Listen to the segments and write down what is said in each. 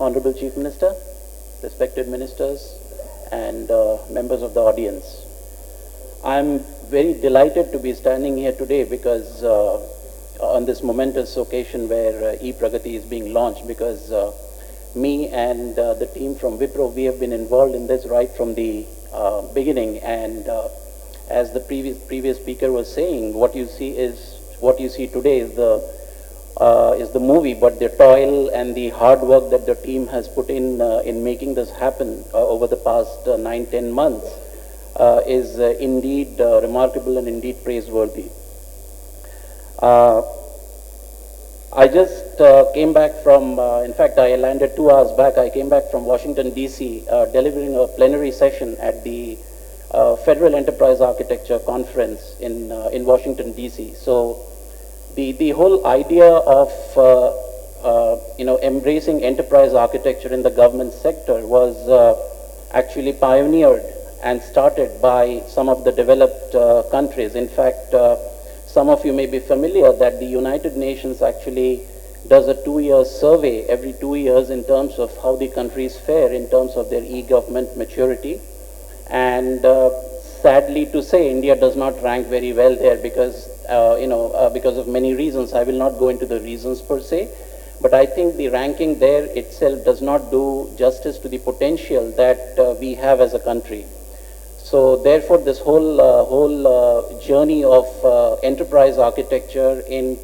Honorable Chief Minister, respected ministers, and members of the audience. I'm very delighted to be standing here today because on this momentous occasion where e-Pragati is being launched, because me and the team from Wipro, we have been involved in this right from the beginning, and as the previous speaker was saying, what you see today is the movie, but the toil and the hard work that the team has put in making this happen over the past 9-10 months is indeed remarkable and indeed praiseworthy. I just came back from, in fact, I landed 2 hours back. I came back from Washington, D.C., delivering a plenary session at the Federal Enterprise Architecture Conference in Washington, D.C. So the whole idea of embracing enterprise architecture in the government sector was actually pioneered and started by some of the developed countries. In fact, some of you may be familiar that the United Nations actually does a 2-year survey every 2 years in terms of how the countries fare in terms of their e-government maturity. And sadly to say, India does not rank very well there because, because of many reasons. I will not go into the reasons per se, but I think the ranking there itself does not do justice to the potential that we have as a country. So therefore, this whole journey of enterprise architecture in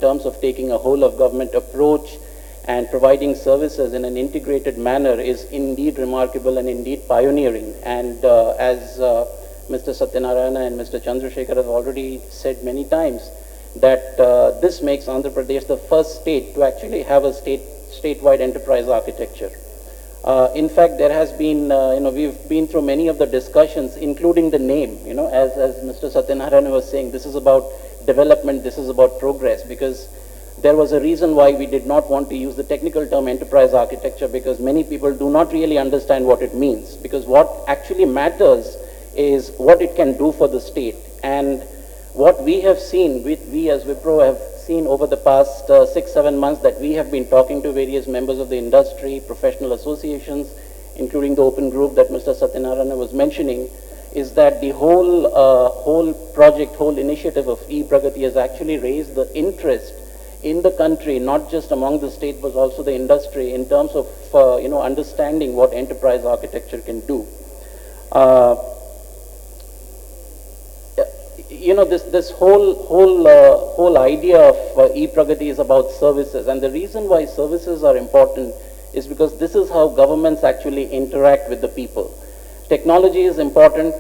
terms of taking a whole of government approach and providing services in an integrated manner is indeed remarkable and indeed pioneering. And as Mr. Satyanarayana and Mr. Chandrasekhar have already said many times, that this makes Andhra Pradesh the first state to actually have a statewide enterprise architecture. In fact, there has been, we've been through many of the discussions, including the name, as Mr. Satyanarayana was saying, this is about development, this is about progress, because there was a reason why we did not want to use the technical term enterprise architecture, because many people do not really understand what it means, because what actually matters is what it can do for the state. And what we have seen, we as Wipro have seen over the past 6-7 months, that we have been talking to various members of the industry, professional associations, including the open group that Mr. Satyanarayana was mentioning, is that the whole project, whole initiative of e-Pragati has actually raised the interest in the country, not just among the state, but also the industry, in terms of understanding what enterprise architecture can do. This whole idea of e-Pragati is about services, and the reason why services are important is because this is how governments actually interact with the people. Technology is important,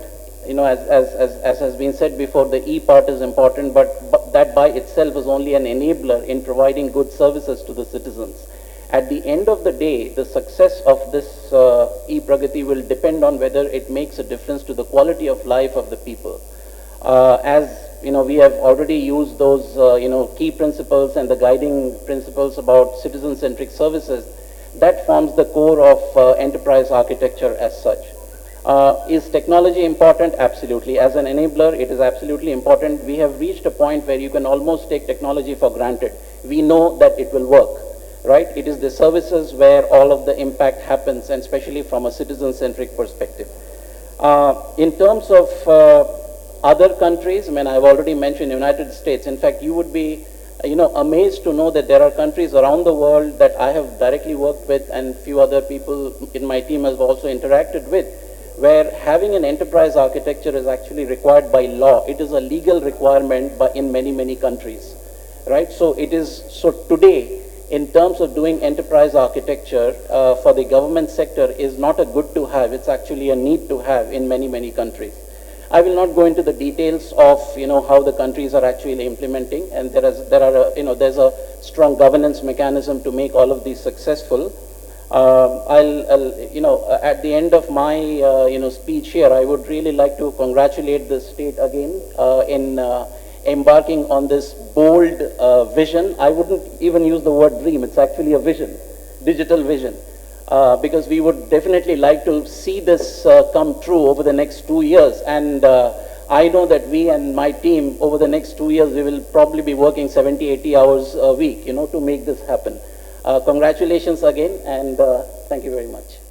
as has been said before, the E part is important, but that by itself is only an enabler in providing good services to the citizens. At the end of the day, the success of this e-Pragati will depend on whether it makes a difference to the quality of life of the people. We have already used those key principles and the guiding principles about citizen-centric services. That forms the core of enterprise architecture as such. Is technology important? Absolutely. As an enabler, it is absolutely important. We have reached a point where you can almost take technology for granted. We know that it will work, right? It is the services where all of the impact happens, and especially from a citizen-centric perspective. In terms of other countries, I've already mentioned United States. In fact, you would be amazed to know that there are countries around the world that I have directly worked with, and few other people in my team have also interacted with, where having an enterprise architecture is actually required by law. It is a legal requirement in many countries, right? So today, in terms of doing enterprise architecture for the government sector is not a good to have, it's actually a need to have in many countries. I will not go into the details of how the countries are actually implementing, and there's a strong governance mechanism to make all of these successful. At the end of my speech here, I would really like to congratulate the state again in embarking on this bold vision. I wouldn't even use the word dream, it's actually a vision, digital vision. Because we would definitely like to see this come true over the next 2 years. And I know that we and my team over the next 2 years, we will probably be working 70-80 hours a week, to make this happen. Congratulations again, and thank you very much.